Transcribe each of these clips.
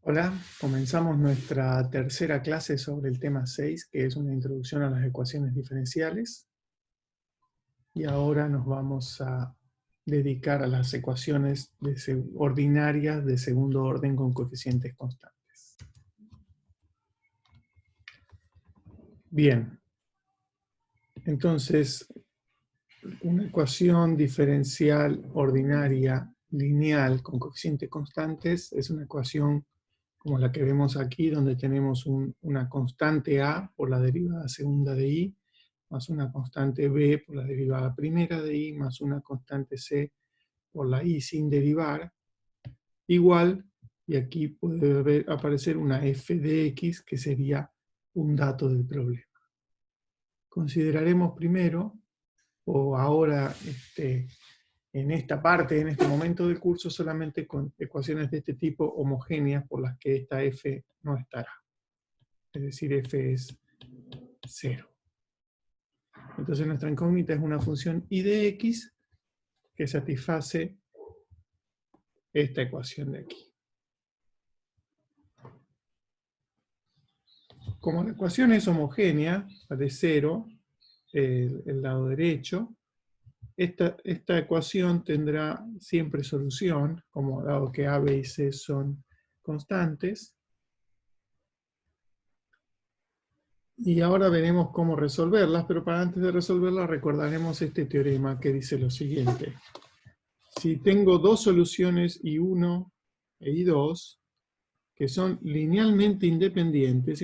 Hola, comenzamos nuestra tercera clase sobre el tema 6, que es una introducción a las ecuaciones diferenciales. Y ahora nos vamos a dedicar a las ecuaciones ordinarias de segundo orden con coeficientes constantes. Bien, entonces, una ecuación diferencial ordinaria lineal con coeficientes constantes es una ecuación como la que vemos aquí, donde tenemos una constante a por la derivada segunda de i, más una constante b por la derivada primera de i, más una constante c por la i sin derivar, igual, y aquí puede aparecer una f de x, que sería un dato del problema. Consideraremos primero, o ahora en esta parte, en este momento del curso, solamente con ecuaciones de este tipo homogéneas por las que esta f no estará. Es decir, f es 0. Entonces nuestra incógnita es una función y de x que satisface esta ecuación de aquí. Como la ecuación es homogénea, de 0, el lado derecho, esta ecuación tendrá siempre solución, como dado que a, b y c son constantes. Y ahora veremos cómo resolverlas, pero para antes de resolverlas recordaremos este teorema que dice lo siguiente. Si tengo dos soluciones I1 e I2, que son linealmente independientes,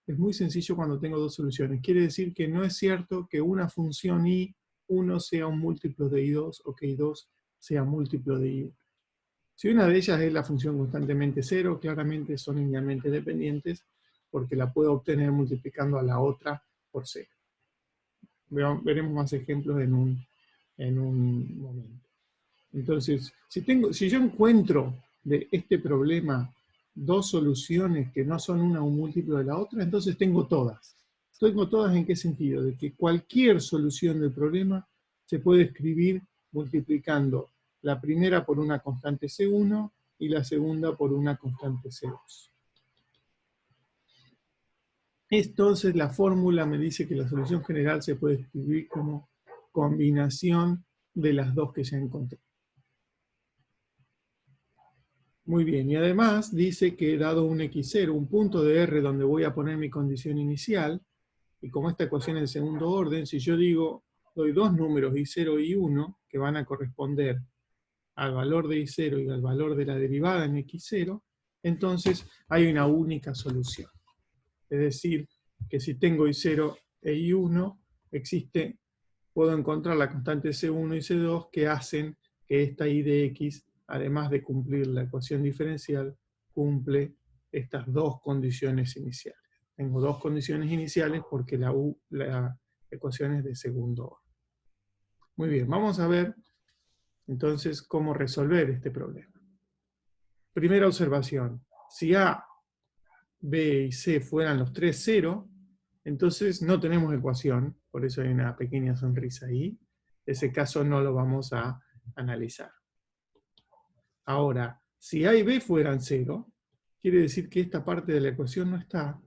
es muy sencillo cuando tengo dos soluciones. Quiere decir que no es cierto que una función I1 sea un múltiplo de I2 o que I2 sea múltiplo de I1. Si una de ellas es la función constantemente 0, claramente son linealmente dependientes porque la puedo obtener multiplicando a la otra por 0. Veremos más ejemplos en un momento. Entonces, si yo encuentro de este problema dos soluciones que no son una un múltiplo de la otra, entonces tengo todas. ¿Tengo todas en qué sentido? De que cualquier solución del problema se puede escribir multiplicando la primera por una constante C1 y la segunda por una constante C2. Entonces la fórmula me dice que la solución general se puede escribir como combinación de las dos que ya encontré. Muy bien, y además dice que dado un x0, un punto de R donde voy a poner mi condición inicial, y como esta ecuación es de segundo orden, si yo doy dos números i0 y i1, que van a corresponder al valor de i0 y al valor de la derivada en x0, entonces hay una única solución. Es decir, que si tengo i0 e i1, puedo encontrar la constante C1 y C2 que hacen que esta i de x, además de cumplir la ecuación diferencial, cumple estas dos condiciones iniciales. Tengo dos condiciones iniciales porque la ecuación es de segundo orden. Muy bien, vamos a ver entonces cómo resolver este problema. Primera observación, si A, B y C fueran los tres 0, entonces no tenemos ecuación, por eso hay una pequeña sonrisa ahí. Ese caso no lo vamos a analizar. Ahora, si A y B fueran 0, quiere decir que esta parte de la ecuación no está,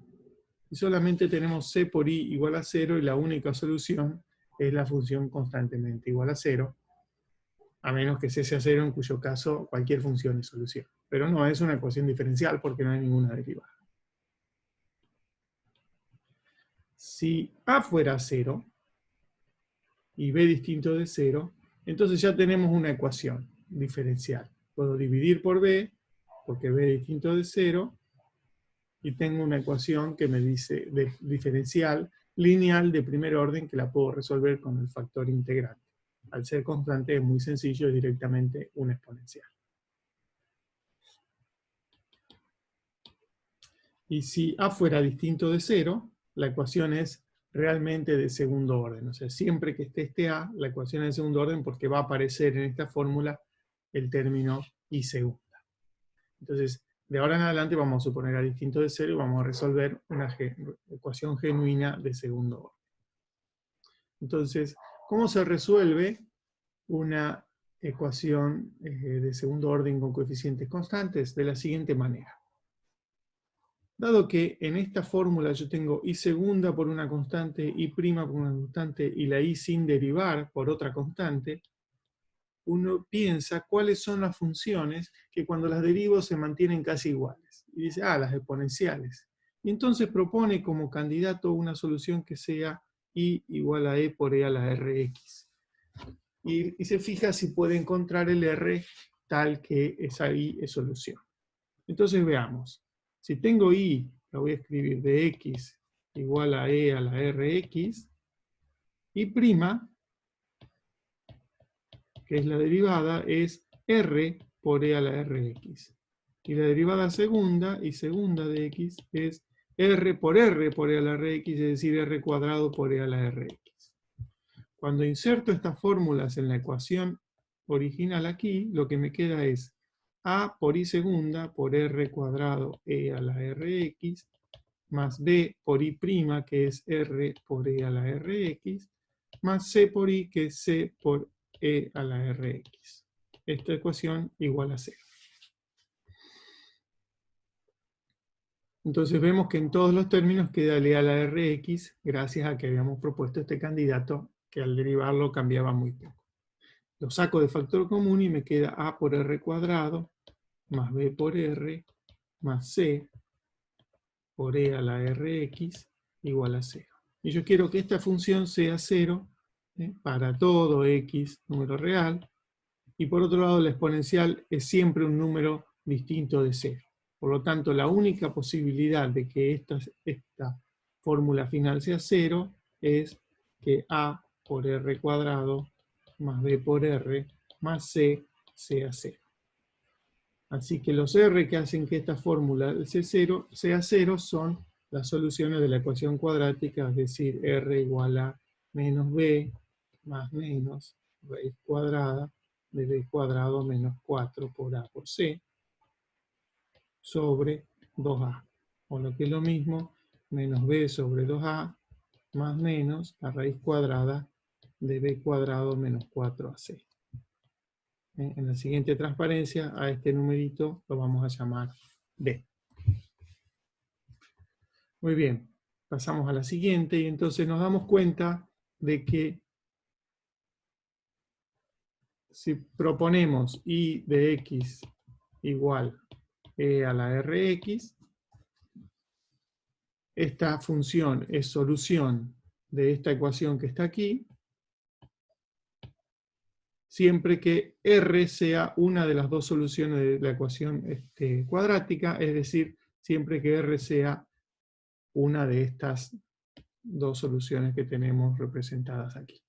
y solamente tenemos C por I igual a 0, y la única solución es la función constantemente igual a 0, a menos que C sea 0, en cuyo caso cualquier función es solución. Pero no es una ecuación diferencial porque no hay ninguna derivada. Si A fuera 0 y B distinto de 0, entonces ya tenemos una ecuación diferencial. Puedo dividir por B, porque B distinto de 0, y tengo una ecuación que me dice de diferencial lineal de primer orden que la puedo resolver con el factor integrante. Al ser constante es muy sencillo, es directamente una exponencial. Y si A fuera distinto de 0, la ecuación es realmente de segundo orden. O sea, siempre que esté este A, la ecuación es de segundo orden porque va a aparecer en esta fórmula el término I segunda. Entonces, de ahora en adelante vamos a suponer A distinto de 0 y vamos a resolver una ecuación genuina de segundo orden. Entonces, ¿cómo se resuelve una ecuación de segundo orden con coeficientes constantes de la siguiente manera. Dado que en esta fórmula yo tengo y segunda por una constante, y prima por una constante, y la y sin derivar por otra constante, uno piensa cuáles son las funciones que cuando las derivo se mantienen casi iguales. Y dice, las exponenciales. Y entonces propone como candidato una solución que sea y igual a e por e a la rx. Y se fija si puede encontrar el r tal que esa y es solución. Entonces veamos. Si tengo y, la voy a escribir de x igual a e a la rx, y prima, que es la derivada, es r por e a la rx. Y la derivada segunda, y segunda de x, es r por e a la rx, es decir, r cuadrado por e a la rx. Cuando inserto estas fórmulas en la ecuación original aquí, lo que me queda es a por i segunda por r cuadrado e a la rx, más b por i prima, que es r por e a la rx, más c por i, que es c por e a la rx. Esta ecuación igual a 0. Entonces vemos que en todos los términos queda e a la rx, gracias a que habíamos propuesto este candidato, que al derivarlo cambiaba muy poco. Lo saco de factor común y me queda a por r cuadrado, más b por r, más c por e a la rx, igual a 0. Y yo quiero que esta función sea 0 para todo x, número real, y por otro lado la exponencial es siempre un número distinto de 0. Por lo tanto, la única posibilidad de que esta fórmula final sea 0 es que a por r cuadrado más b por r más c sea 0. Así que los r que hacen que esta fórmula sea 0 son las soluciones de la ecuación cuadrática, es decir, r igual a menos b más menos raíz cuadrada de b cuadrado menos 4 por a por c sobre 2a. O lo que es lo mismo, menos b sobre 2a más menos la raíz cuadrada de b cuadrado menos 4ac. En la siguiente transparencia a este numerito lo vamos a llamar b. Muy bien, pasamos a la siguiente y entonces nos damos cuenta de que si proponemos y de x igual e a la rx, esta función es solución de esta ecuación que está aquí, siempre que r sea una de las dos soluciones de la ecuación cuadrática, es decir, siempre que r sea una de estas dos soluciones que tenemos representadas aquí.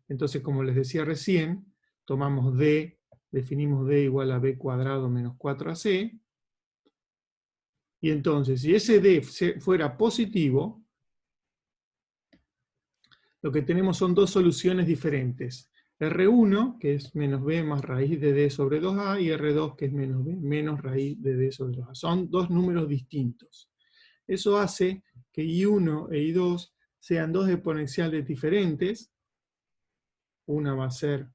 Entonces, como les decía recién, tomamos d, definimos d igual a b cuadrado menos 4ac, y entonces, si ese d fuera positivo, lo que tenemos son dos soluciones diferentes. R1, que es menos b más raíz de d sobre 2a, y R2, que es menos b menos raíz de d sobre 2a. Son dos números distintos. Eso hace que I1 e I2 sean dos exponenciales diferentes. Una va a ser,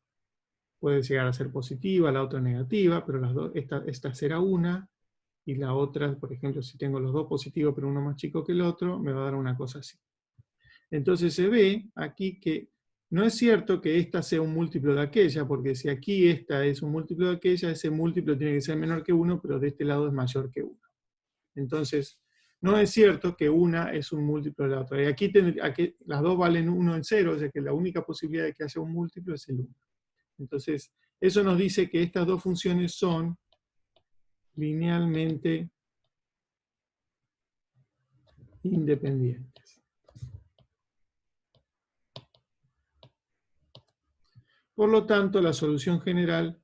puede llegar a ser positiva, la otra negativa, pero las dos, esta será una, y la otra, por ejemplo, si tengo los dos positivos pero uno más chico que el otro, me va a dar una cosa así. Entonces se ve aquí que no es cierto que esta sea un múltiplo de aquella, porque si aquí esta es un múltiplo de aquella, ese múltiplo tiene que ser menor que 1, pero de este lado es mayor que 1. Entonces, no es cierto que una es un múltiplo de la otra. Y aquí las dos valen 1 en 0, o sea que la única posibilidad de que haya un múltiplo es el 1. Entonces, eso nos dice que estas dos funciones son linealmente independientes. Por lo tanto, la solución general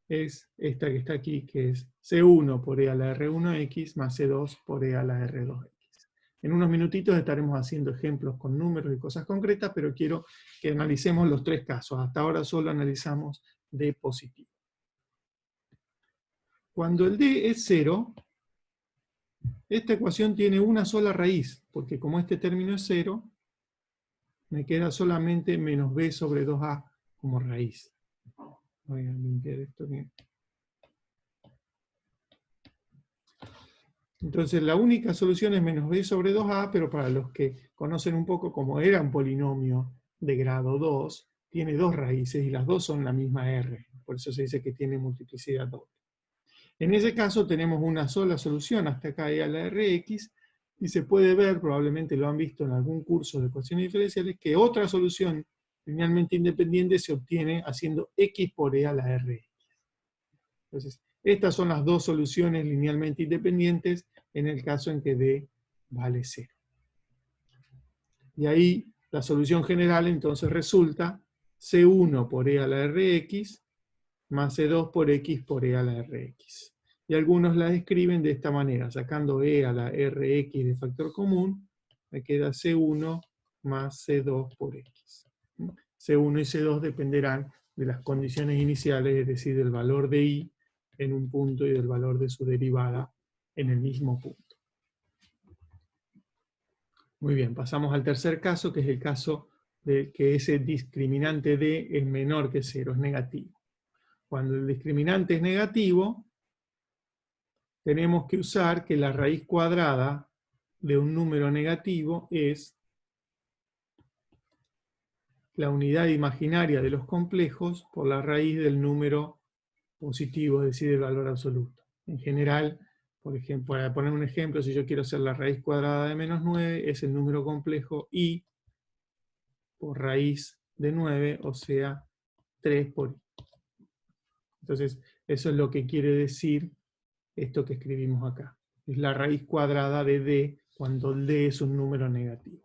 es esta que está aquí, que es C1 por e a la R1x más C2 por e a la R2x. En unos minutitos estaremos haciendo ejemplos con números y cosas concretas, pero quiero que analicemos los tres casos. Hasta ahora solo analizamos D positivo. Cuando el D es 0, esta ecuación tiene una sola raíz, porque como este término es 0, me queda solamente menos b sobre 2a como raíz. Voy a limpiar esto bien. Entonces la única solución es menos b sobre 2a, pero para los que conocen un poco, como era un polinomio de grado 2, tiene dos raíces y las dos son la misma r. Por eso se dice que tiene multiplicidad doble. En ese caso tenemos una sola solución hasta acá e a la rx, y se puede ver, probablemente lo han visto en algún curso de ecuaciones diferenciales, que otra solución linealmente independiente se obtiene haciendo x por e a la rx. Entonces, estas son las dos soluciones linealmente independientes en el caso en que d vale 0. Y ahí la solución general entonces resulta C1 por e a la rx más C2 por x por e a la rx. Y algunos la escriben de esta manera, sacando e a la rx de factor común, me queda C1 más C2 por x. C1 y C2 dependerán de las condiciones iniciales, es decir, del valor de i en un punto y del valor de su derivada en el mismo punto. Muy bien, pasamos al tercer caso, que es el caso de que ese discriminante d es menor que 0, es negativo. Cuando el discriminante es negativo, tenemos que usar que la raíz cuadrada de un número negativo es la unidad imaginaria de los complejos por la raíz del número positivo, es decir, el valor absoluto. En general, por ejemplo, para poner un ejemplo, si yo quiero hacer la raíz cuadrada de menos 9, es el número complejo i por raíz de 9, o sea, 3 por i. Entonces, eso es lo que quiere decir esto que escribimos acá. Es la raíz cuadrada de d cuando el d es un número negativo.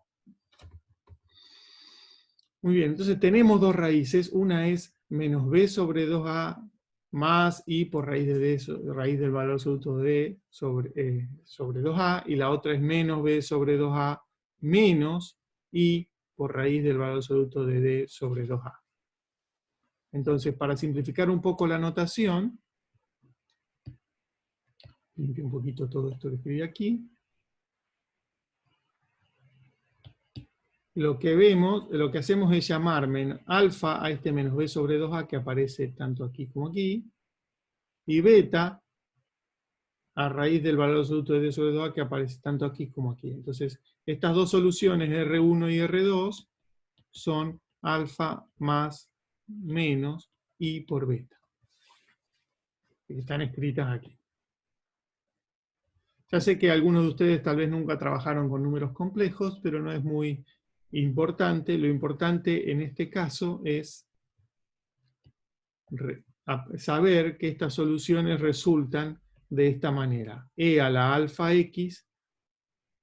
Muy bien, entonces tenemos dos raíces. Una es menos b sobre 2a más i por raíz de d, raíz del valor absoluto de d sobre 2a, y la otra es menos b sobre 2a menos i por raíz del valor absoluto de d sobre 2a. Entonces, para simplificar un poco la notación, limpio un poquito todo esto que escribí aquí. Lo que vemos, lo que hacemos es llamar alfa a este menos b sobre 2a que aparece tanto aquí como aquí, y beta a raíz del valor absoluto de d sobre 2a que aparece tanto aquí como aquí. Entonces, estas dos soluciones, R1 y R2, son alfa más menos i por beta, que están escritas aquí. Ya sé que algunos de ustedes tal vez nunca trabajaron con números complejos, pero no es muy importante. Lo importante en este caso es saber que estas soluciones resultan de esta manera. E a la alfa x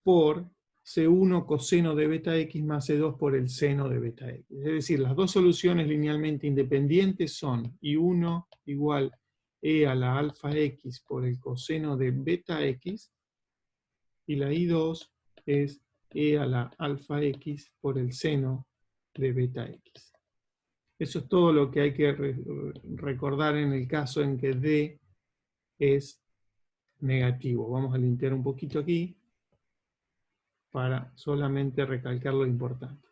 por C1 coseno de beta x más C2 por el seno de beta x. Es decir, las dos soluciones linealmente independientes son I1 igual E a la alfa x por el coseno de beta x, y la I2 es E a la alfa x por el seno de beta x. Eso es todo lo que hay que recordar en el caso en que D es negativo. Vamos a limpiar un poquito aquí para solamente recalcar lo importante.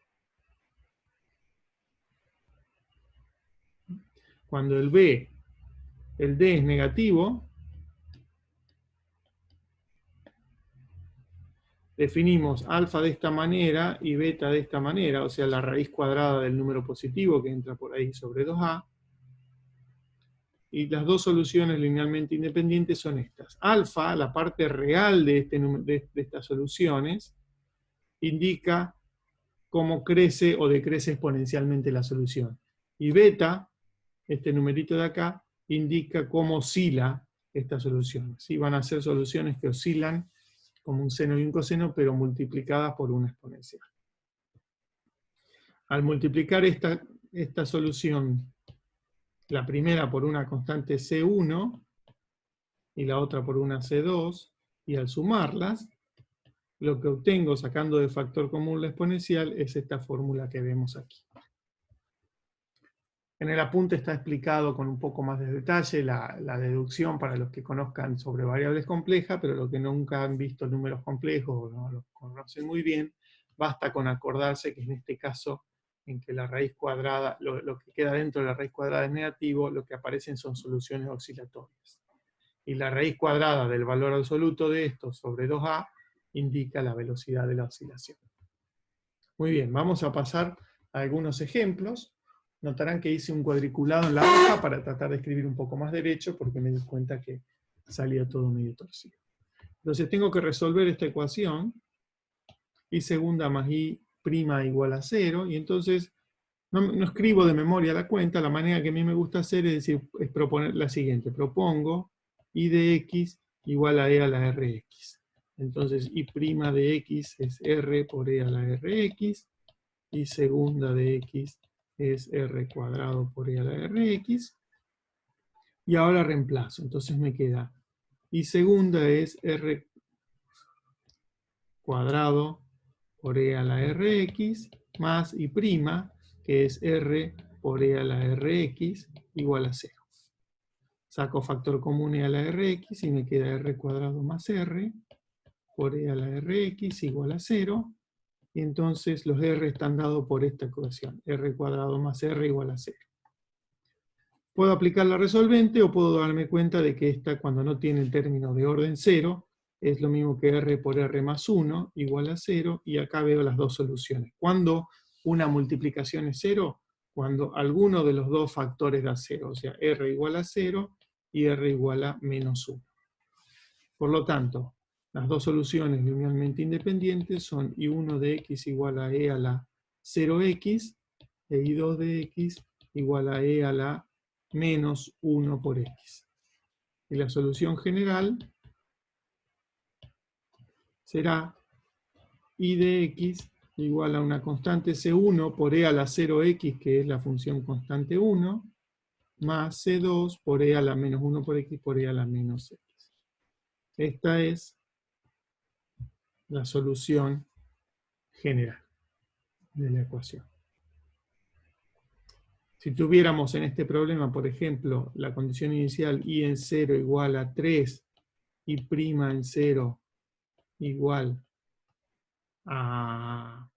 Cuando el D es negativo, definimos alfa de esta manera y beta de esta manera, o sea, la raíz cuadrada del número positivo que entra por ahí sobre 2a. Y las dos soluciones linealmente independientes son estas. Alfa, la parte real de estas soluciones, indica cómo crece o decrece exponencialmente la solución. Y beta, este numerito de acá, indica cómo oscila esta solución. ¿Sí? Van a ser soluciones que oscilan como un seno y un coseno, pero multiplicadas por una exponencial. Al multiplicar esta solución, la primera por una constante C1 y la otra por una C2, y al sumarlas, lo que obtengo sacando de factor común la exponencial es esta fórmula que vemos aquí. En el apunte está explicado con un poco más de detalle la deducción para los que conozcan sobre variables complejas, pero los que nunca han visto números complejos o no los conocen muy bien, basta con acordarse que en este caso en que la raíz cuadrada, lo que queda dentro de la raíz cuadrada es negativo, lo que aparecen son soluciones oscilatorias. Y la raíz cuadrada del valor absoluto de esto sobre 2a indica la velocidad de la oscilación. Muy bien, vamos a pasar a algunos ejemplos. Notarán que hice un cuadriculado en la hoja para tratar de escribir un poco más derecho, porque me di cuenta que salía todo medio torcido. Entonces tengo que resolver esta ecuación, y segunda más y prima igual a 0, y entonces no escribo de memoria la cuenta. La manera que a mí me gusta hacer es proponer la siguiente: propongo y de x igual a e a la rx. Entonces y prima de x es r por e a la rx, y segunda de x es r cuadrado por e a la rx, y ahora reemplazo. Entonces me queda y segunda es r cuadrado por e a la rx más y prima, que es r por e a la rx igual a 0. Saco factor común e a la rx y me queda r cuadrado más r por e a la rx igual a 0. Y entonces los r están dados por esta ecuación, r cuadrado más r igual a 0. Puedo aplicar la resolvente o puedo darme cuenta de que esta, cuando no tiene el término de orden 0, es lo mismo que r por r más 1 igual a 0, y acá veo las dos soluciones. ¿Cuándo una multiplicación es 0? Cuando alguno de los dos factores da 0, o sea, r igual a 0 y r igual a menos 1. Por lo tanto, las dos soluciones linealmente independientes son y1 de x igual a e a la 0x, e y2 de x igual a e a la menos 1 por x. Y la solución general será y de x igual a una constante c1 por e a la 0x, que es la función constante 1, más c2 por e a la menos 1 por x por e a la menos x. Esta es la solución general de la ecuación. Si tuviéramos en este problema, por ejemplo, la condición inicial y en 0 igual a 3 y prima en 0 igual a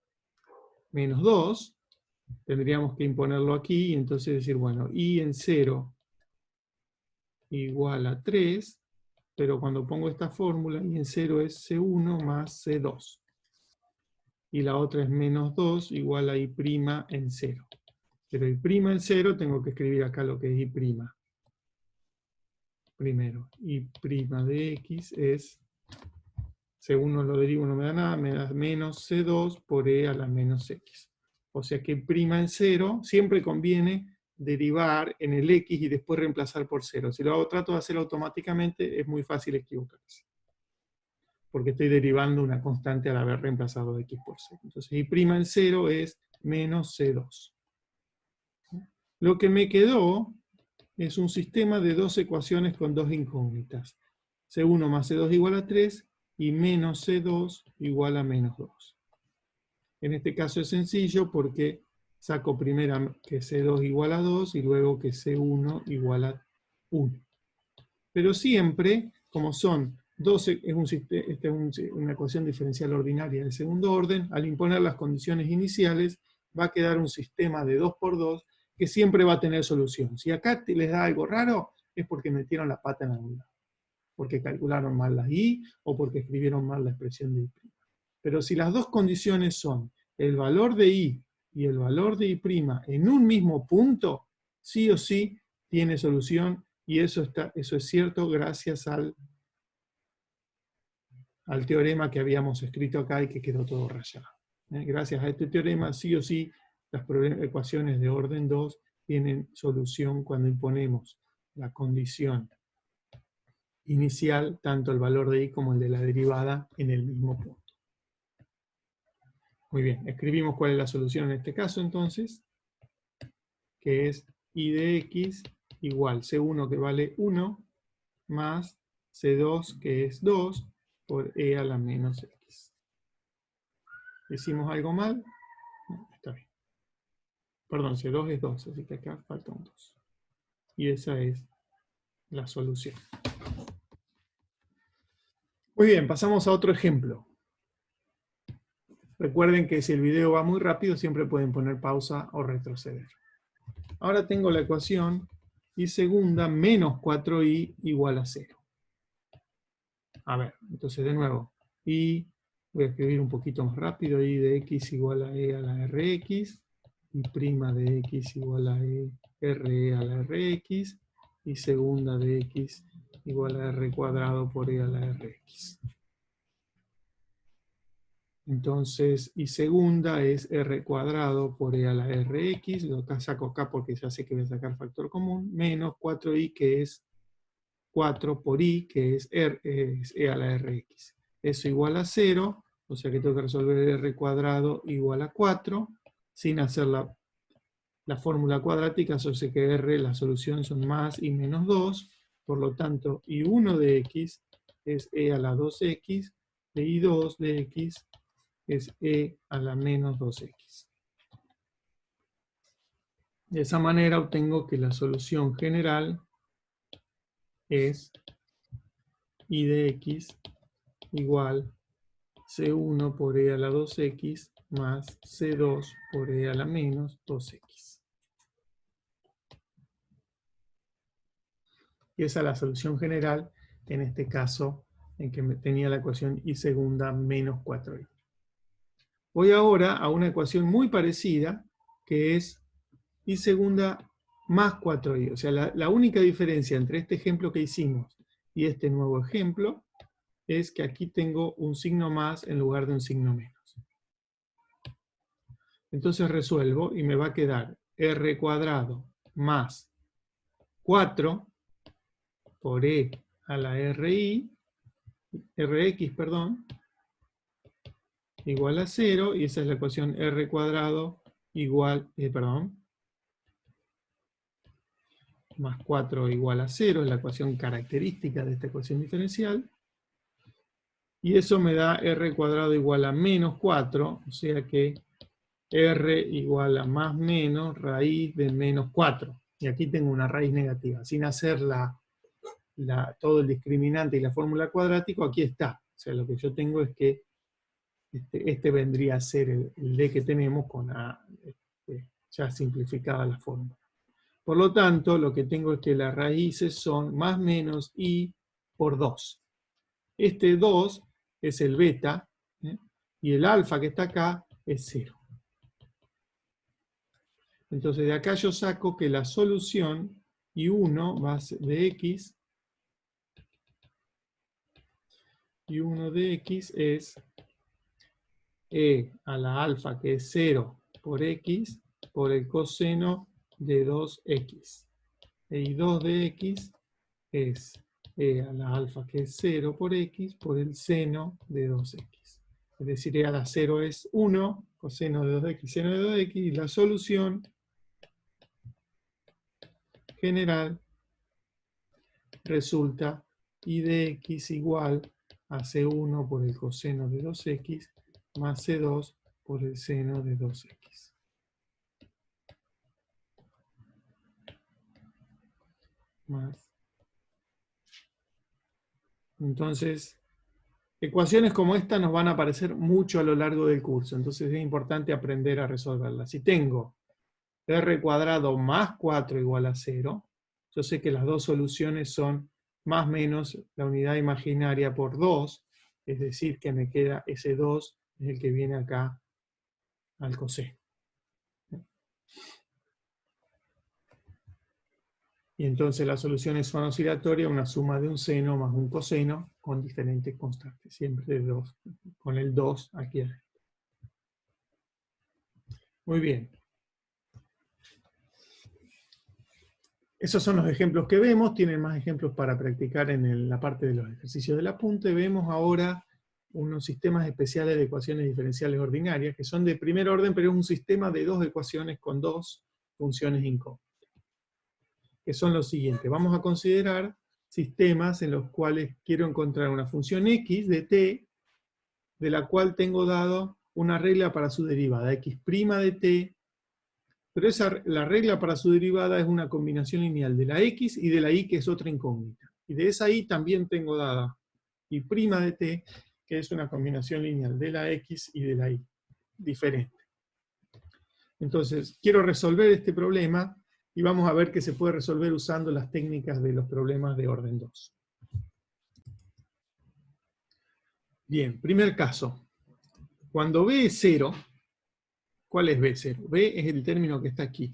menos 2, tendríamos que imponerlo aquí y entonces decir, bueno, y en 0 igual a 3, pero cuando pongo esta fórmula, y en 0 es C1 más C2. Y la otra es menos 2 igual a I' en 0. Pero I' en 0 tengo que escribir acá lo que es I'. Primero, I' de X es, según no lo derivo no me da nada, me da menos C2 por E a la menos X. O sea que I' en 0 siempre conviene derivar en el X y después reemplazar por 0. Si lo trato de hacer automáticamente, es muy fácil equivocarse, porque estoy derivando una constante al haber reemplazado X por 0. Entonces I' en 0 es menos C2. Lo que me quedó es un sistema de dos ecuaciones con dos incógnitas. C1 más C2 igual a 3 y menos C2 igual a menos 2. En este caso es sencillo porque saco primero que C2 igual a 2 y luego que C1 igual a 1. Pero siempre, como son dos, esta es una ecuación diferencial ordinaria de segundo orden, al imponer las condiciones iniciales va a quedar un sistema de 2 por 2 que siempre va a tener solución. Si acá les da algo raro, es porque metieron la pata en algún lado. Porque calcularon mal las i o porque escribieron mal la expresión de i'. Pero si las dos condiciones son el valor de i y el valor de i' en un mismo punto, sí o sí tiene solución, y eso es cierto gracias al teorema que habíamos escrito acá y que quedó todo rayado. Gracias a este teorema, sí o sí, las ecuaciones de orden 2 tienen solución cuando imponemos la condición inicial, tanto el valor de i como el de la derivada, en el mismo punto. Muy bien, escribimos cuál es la solución en este caso entonces, que es i de x igual C1, que vale 1, más C2, que es 2, por e a la menos x. ¿Hicimos algo mal? No, está bien. Perdón, C2 es 2, así que acá falta un 2. Y esa es la solución. Muy bien, pasamos a otro ejemplo. Recuerden que si el video va muy rápido, siempre pueden poner pausa o retroceder. Ahora tengo la ecuación y segunda menos 4i igual a 0. A ver, entonces de nuevo, y voy a escribir un poquito más rápido, y de x igual a e a la rx, y prima de x igual a e re a la rx, y segunda de x igual a r cuadrado por e a la rx. Entonces, y segunda es r cuadrado por e a la rx, lo saco acá porque ya sé que voy a sacar factor común, menos 4i que es 4 por i, que es e a la rx. Eso igual a 0, o sea que tengo que resolver r cuadrado igual a 4, sin hacer la fórmula cuadrática. Yo sé que r, la solución son más y menos 2, por lo tanto, i1 de x es e a la 2x, e i2 de x es e a la menos 2x. De esa manera obtengo que la solución general es i de x igual c1 por e a la 2x más c2 por e a la menos 2x. Y esa es la solución general, en este caso, en que tenía la ecuación i segunda menos 4i. Voy ahora a una ecuación muy parecida, que es i segunda más 4i. O sea, la única diferencia entre este ejemplo que hicimos y este nuevo ejemplo es que aquí tengo un signo más en lugar de un signo menos. Entonces resuelvo y me va a quedar r cuadrado más 4 por e a la rx, perdón, igual a 0, y esa es la ecuación r cuadrado igual, más 4 igual a 0, es la ecuación característica de esta ecuación diferencial. Y eso me da r cuadrado igual a menos 4, o sea que r igual a más menos raíz de menos 4. Y aquí tengo una raíz negativa. Sin hacer todo el discriminante y la fórmula cuadrática, aquí está. O sea, lo que yo tengo es que este vendría a ser el d que tenemos con ya simplificada la fórmula. Por lo tanto, lo que tengo es que las raíces son más menos i por 2. Este 2 es el beta, y el alfa que está acá es 0. Entonces de acá yo saco que la solución i1 va a ser de x, i1 de x es e a la alfa, que es 0 por x, por el coseno de 2x. E i2 de x es e a la alfa, que es 0 por x, por el seno de 2x. Es decir, e a la 0 es 1, coseno de 2x, seno de 2x, y la solución general resulta i de x igual a c1 por el coseno de 2x más c2 por el seno de 2x. Entonces, ecuaciones como esta nos van a aparecer mucho a lo largo del curso, entonces es importante aprender a resolverlas. Si tengo r cuadrado más 4 igual a 0, yo sé que las dos soluciones son más menos la unidad imaginaria por 2, es decir, que me queda ese 2, es el que viene acá al coseno. Y entonces las soluciones son oscilatorias, una suma de un seno más un coseno con diferentes constantes, siempre de 2, con el 2 aquí adentro. Muy bien. Esos son los ejemplos que vemos, tienen más ejemplos para practicar en la parte de los ejercicios del apunte. Vemos ahora unos sistemas especiales de ecuaciones diferenciales ordinarias, que son de primer orden, pero es un sistema de dos ecuaciones con dos funciones incógnitas, que son los siguientes. Vamos a considerar sistemas en los cuales quiero encontrar una función x de t, de la cual tengo dado una regla para su derivada, x' de t, pero la regla para su derivada es una combinación lineal de la x y de la y, que es otra incógnita. Y de esa y también tengo dada y' de t, que es una combinación lineal de la x y de la y. diferente. Entonces, quiero resolver este problema y vamos a ver que se puede resolver usando las técnicas de los problemas de orden 2. Bien, primer caso. Cuando b es 0, ¿cuál es b0? b es el término que está aquí.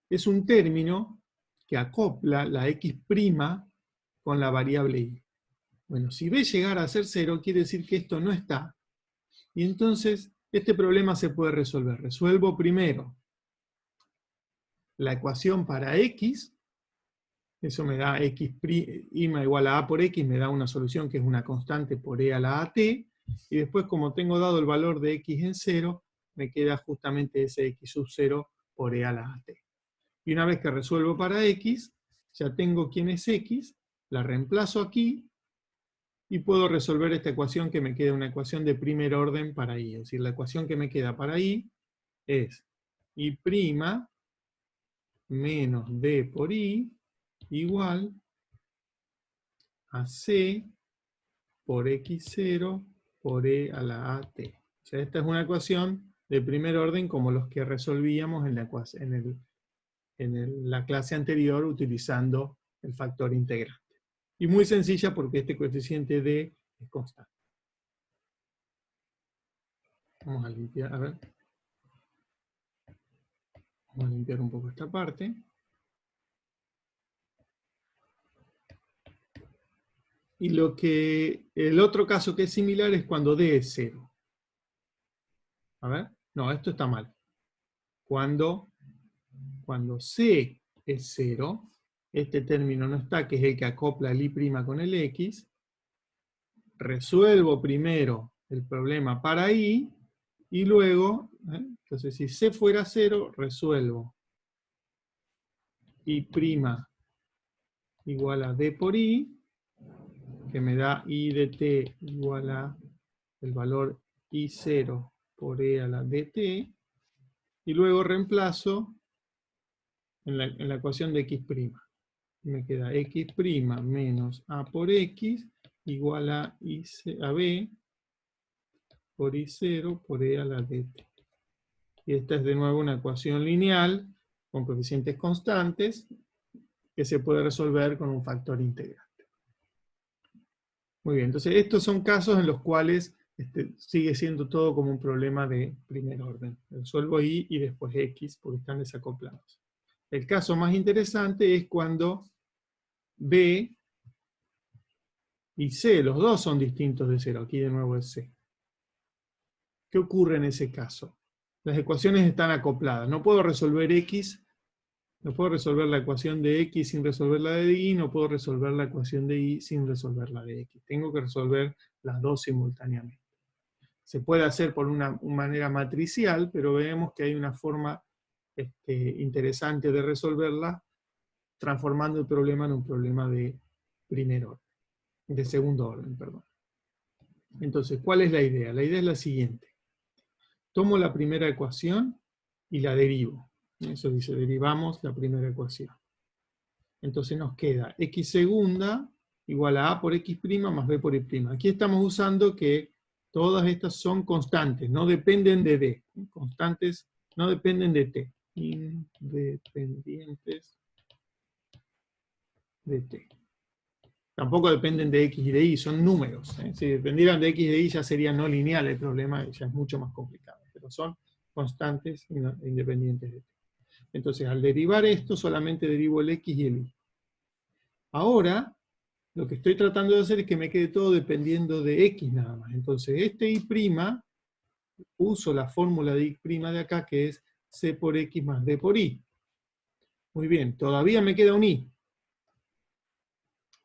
Es un término que acopla la x' con la variable y. Bueno, si b llegara a ser 0, quiere decir que esto no está. Y entonces, este problema se puede resolver. Resuelvo primero la ecuación para x. Eso me da x' igual a por x, me da una solución que es una constante por e a la at. Y después, como tengo dado el valor de x en 0, me queda justamente ese x sub 0 por e a la at. Y una vez que resuelvo para x, ya tengo quién es x, la reemplazo aquí, y puedo resolver esta ecuación que me queda una ecuación de primer orden para y. Es decir, la ecuación que me queda para y es y' menos d por y igual a c por x0 por e a la at. O sea, esta es una ecuación de primer orden como los que resolvíamos en la clase anterior utilizando el factor integrante. Y muy sencilla porque este coeficiente d es constante. Vamos a limpiar, a ver. Vamos a limpiar un poco esta parte. Y el otro caso que es similar es cuando d es 0. A ver, no, esto está mal. Cuando c es 0, este término no está, que es el que acopla el y' con el x, resuelvo primero el problema para y, y luego, entonces si c fuera 0, resuelvo y' igual a d por y, que me da i de t igual a el valor i0 por e a la dt, y luego reemplazo en la ecuación de x'. Me queda x' menos a por x igual a b por i0 por e a la dt. Y esta es de nuevo una ecuación lineal con coeficientes constantes que se puede resolver con un factor integrante. Muy bien, entonces estos son casos en los cuales sigue siendo todo como un problema de primer orden. Resuelvo y después x porque están desacoplados. El caso más interesante es cuando b y c, los dos son distintos de 0. Aquí de nuevo es c. ¿Qué ocurre en ese caso? Las ecuaciones están acopladas. No puedo resolver x, no puedo resolver la ecuación de x sin resolver la de y, no puedo resolver la ecuación de y sin resolver la de x. Tengo que resolver las dos simultáneamente. Se puede hacer por una manera matricial, pero vemos que hay una forma interesante de resolverla, transformando el problema en un problema de primer orden, de segundo orden, perdón. Entonces, ¿cuál es la idea? La idea es la siguiente. Tomo la primera ecuación y la derivo. Eso dice, derivamos la primera ecuación. Entonces nos queda x segunda igual a por x' más b por y'. Aquí estamos usando que todas estas son constantes, no dependen de d. Constantes no dependen de t. Independientes de t. Tampoco dependen de x y de y, son números. Si dependieran de x y de y ya sería no lineal el problema, ya es mucho más complicado. Pero son constantes independientes de t. Entonces, al derivar esto, solamente derivo el x y el y. Ahora, lo que estoy tratando de hacer es que me quede todo dependiendo de x nada más. Entonces, este y', uso la fórmula de y' de acá, que es c por x más d por y. Muy bien, todavía me queda un y.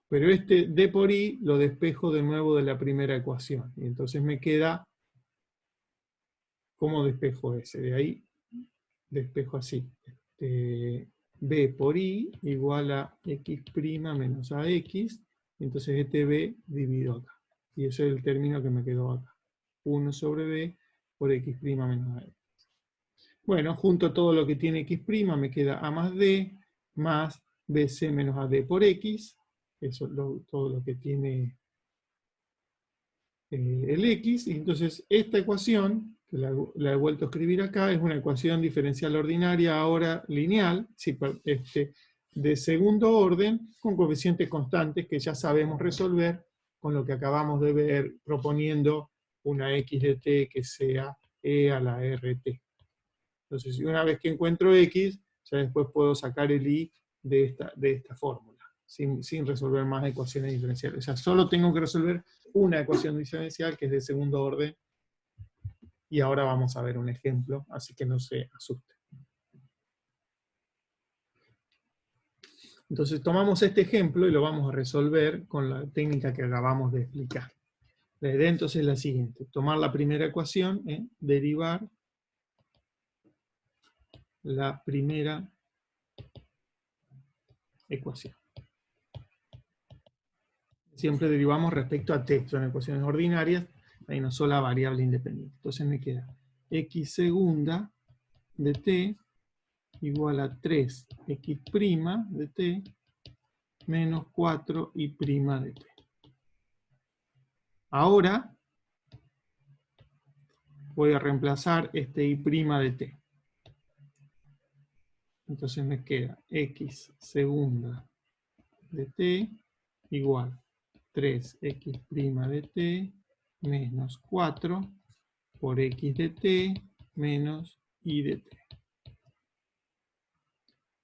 Pero este d por y lo despejo de nuevo de la primera ecuación. Y entonces me queda, ¿cómo despejo ese? De ahí despejo así. B por y igual a x' menos ax. Entonces este b divido acá. Y ese es el término que me quedó acá. 1 sobre b por x' menos ax. Bueno, junto todo lo que tiene x', me queda a más d más bc menos ad por x. Eso es todo lo que tiene el x, y entonces esta ecuación, que la he vuelto a escribir acá, es una ecuación diferencial ordinaria, ahora lineal, sí, de segundo orden, con coeficientes constantes que ya sabemos resolver con lo que acabamos de ver, proponiendo una x de t que sea e a la rt. Entonces, una vez que encuentro x, ya después puedo sacar el y de esta fórmula, sin resolver más ecuaciones diferenciales. O sea, solo tengo que resolver una ecuación diferencial que es de segundo orden, y ahora vamos a ver un ejemplo, así que no se asusten. Entonces tomamos este ejemplo y lo vamos a resolver con la técnica que acabamos de explicar. La idea entonces es la siguiente: tomar la primera ecuación, derivar la primera ecuación. Siempre derivamos respecto a t, son ecuaciones ordinarias, hay una sola variable independiente. Entonces me queda x segunda de t igual a 3x' de t menos 4y' de t. Ahora voy a reemplazar este y' de t. Entonces me queda x segunda de t igual 3x' de t menos 4 por x de t menos y de t.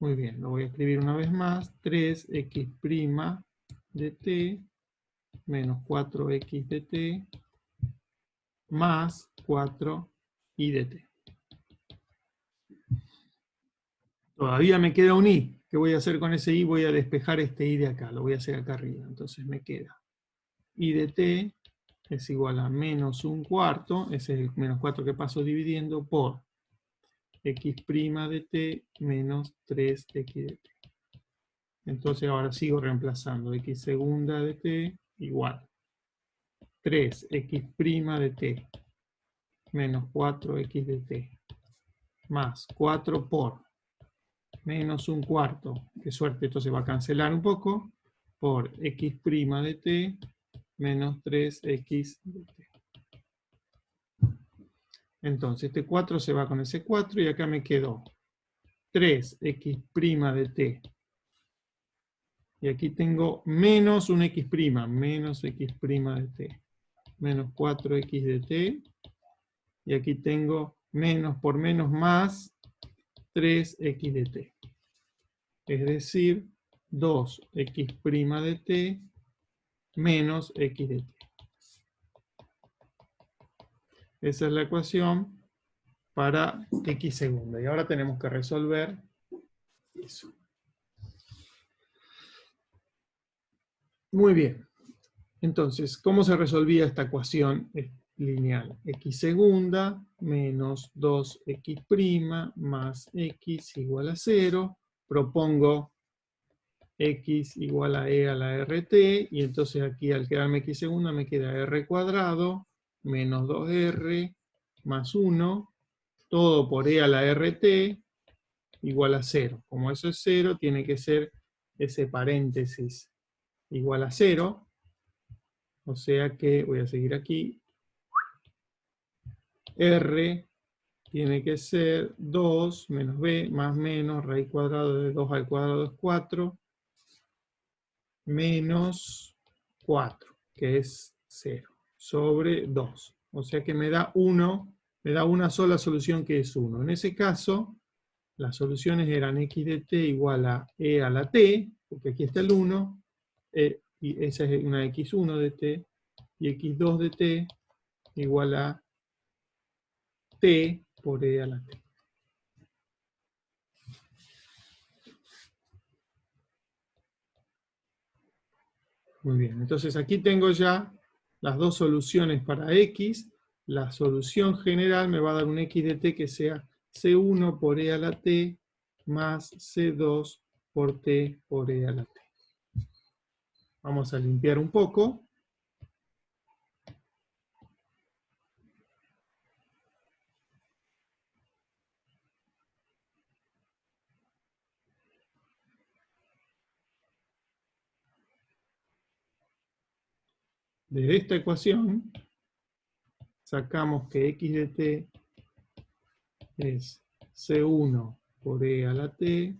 Muy bien, lo voy a escribir una vez más. 3x' de t menos 4x de t más 4y de t. Todavía me queda un y. ¿Qué voy a hacer con ese y? Voy a despejar este y de acá. Lo voy a hacer acá arriba. Entonces me queda y de t es igual a menos un cuarto, ese es el menos 4 que paso dividiendo, por x' de t menos 3x de t. Entonces ahora sigo reemplazando x segunda de t igual 3x' de t menos 4x de t más 4 por menos un cuarto, qué suerte, esto se va a cancelar un poco, por x' de t menos 3x de t. Entonces este 4 se va con ese 4 y acá me quedó 3x' de t. Y aquí tengo menos un x', menos x' de t, menos 4x de t. Y aquí tengo menos por menos más 3x de t. Es decir, 2x' de t menos x de t. Esa es la ecuación para x segunda. Y ahora tenemos que resolver eso. Muy bien. Entonces, ¿cómo se resolvía esta ecuación lineal? X segunda menos 2x' más x igual a 0. Propongo x igual a e a la rt, y entonces aquí al quedarme x segunda me queda r cuadrado menos 2r más 1, todo por e a la rt igual a 0. Como eso es 0, tiene que ser ese paréntesis igual a 0. O sea que voy a seguir aquí. R tiene que ser 2 menos b más menos raíz cuadrada de 2 al cuadrado es 4 menos 4, que es 0, sobre 2. O sea que me da 1, me da una sola solución que es 1. En ese caso, las soluciones eran x de t igual a e a la t, porque aquí está el 1, y esa es una x1 de t, y x2 de t igual a t por e a la t. Muy bien, entonces aquí tengo ya las dos soluciones para x. La solución general me va a dar un x de t que sea c1 por e a la t más c2 por t por e a la t. Vamos a limpiar un poco. De esta ecuación sacamos que x de t es C1 por e a la t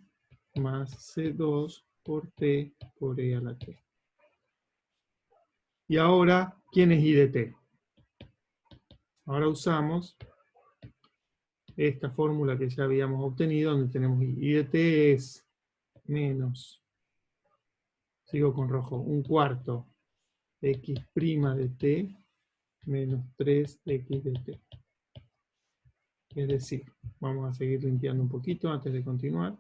más C2 por t por e a la t. Y ahora, ¿quién es i de t? Ahora usamos esta fórmula que ya habíamos obtenido, donde tenemos i de t es menos, sigo con rojo, 1/4 x' de t menos 3x de t. Es decir, vamos a seguir limpiando un poquito antes de continuar.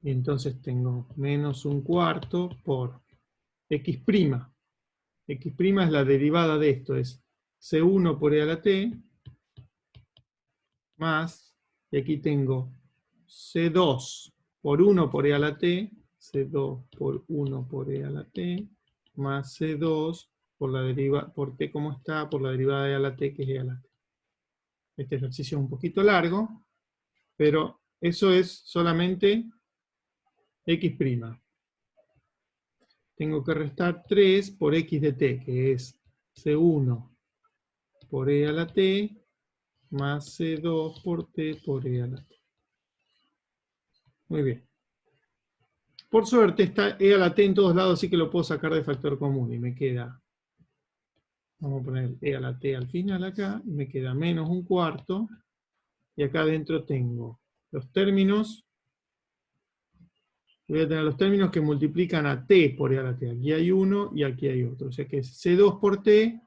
Y entonces tengo menos 1/4 por x'. X' es la derivada de esto, es C1 por e a la t más, y aquí tengo C2 por 1 por e a la t, C2 por 1 por e a la t, más C2 por la derivada, por t como está, por la derivada de e a la t, que es e a la t. Este ejercicio es un poquito largo, pero eso es solamente x'. Tengo que restar 3 por x de t, que es C1 por e a la t, más C2 por t por e a la t. Muy bien. Por suerte está e a la t en todos lados, así que lo puedo sacar de factor común y me queda, vamos a poner e a la t al final acá, y me queda menos 1/4, y acá adentro tengo los términos, voy a tener los términos que multiplican a t por e a la t. Aquí hay uno y aquí hay otro, o sea que es C2 por t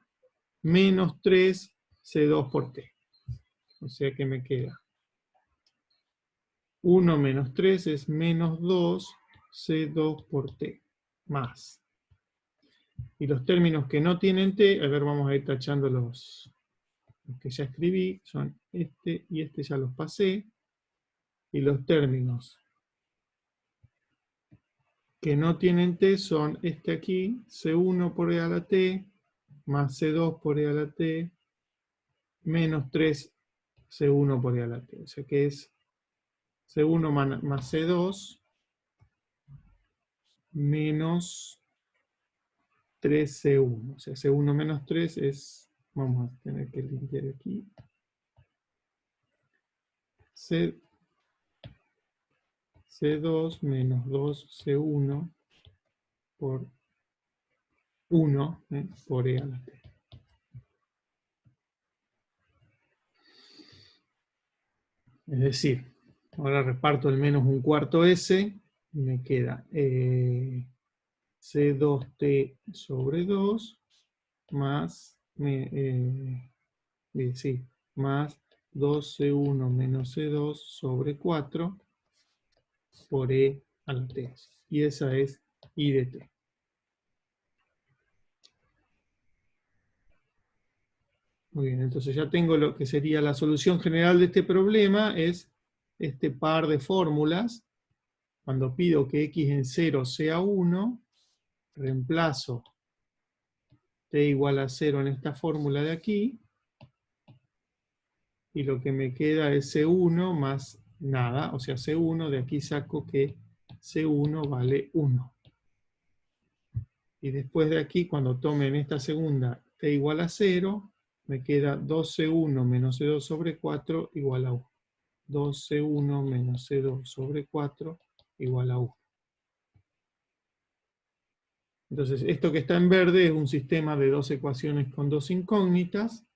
menos 3 C2 por t. O sea que me queda 1 menos 3 es menos 2 C2 por t, más. Y los términos que no tienen t, a ver, vamos a ir tachando los que ya escribí, son este y este ya los pasé. Y los términos que no tienen t son este aquí, C1 por e a la t, más C2 por e a la t, menos 3 C1 por e a la t. O sea que es C1 más C2 menos 3C1. O sea, C1 menos 3 es, vamos a tener que limpiar aquí, C2 menos 2C1 por 1 por e a la t. Es decir, ahora reparto el menos 1/4 s, y me queda C2t sobre 2 más, sí, más 2C1 menos C2 sobre 4 por e a la t. Y esa es i de t. Muy bien, entonces ya tengo lo que sería la solución general de este problema, es este par de fórmulas. Cuando pido que x en 0 sea 1, reemplazo t igual a 0 en esta fórmula de aquí, y lo que me queda es C1 más nada, o sea, C1, de aquí saco que C1 vale 1. Y después de aquí, cuando tome en esta segunda t igual a 0, me queda 2C1 menos C2 sobre 4 igual a 1. 2C1 menos C2 sobre 4 igual a 1. Entonces, esto que está en verde es un sistema de dos ecuaciones con dos incógnitas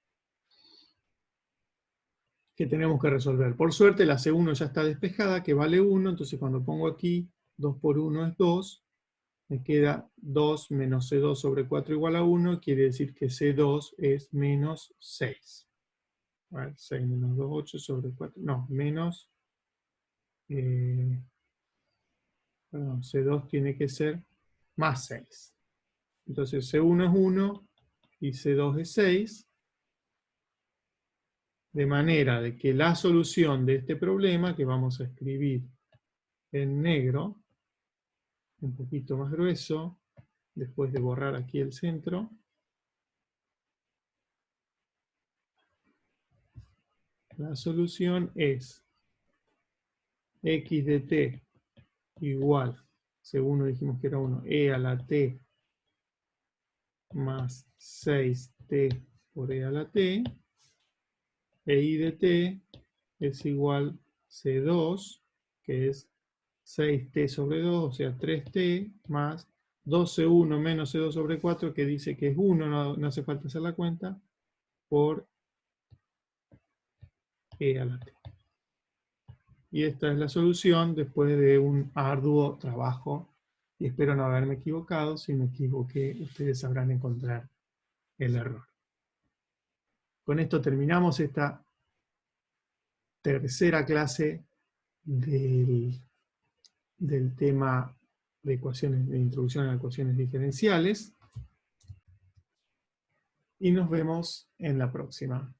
que tenemos que resolver. Por suerte, la C1 ya está despejada, que vale 1, entonces cuando pongo aquí 2 por 1 es 2, me queda 2 menos C2 sobre 4 igual a 1, quiere decir que C2 es menos 6. Bueno, 6 menos 2, 8 sobre 4, no, menos, perdón, C2 tiene que ser más 6. Entonces C1 es 1 y C2 es 6, de manera de que la solución de este problema, que vamos a escribir en negro, un poquito más grueso, después de borrar aquí el centro, La solución es x de t igual, según dijimos que era 1, e a la t más 6t por e a la t, e i de t es igual c2, que es 6t sobre 2, o sea 3t, más 2c1 menos c2 sobre 4, que dice que es 1, no hace falta hacer la cuenta, por e a la t. Y esta es la solución después de un arduo trabajo. Y espero no haberme equivocado. Si me equivoqué, ustedes sabrán encontrar el error. Con esto terminamos esta tercera clase del tema de ecuaciones, de introducción a ecuaciones diferenciales. Y nos vemos en la próxima.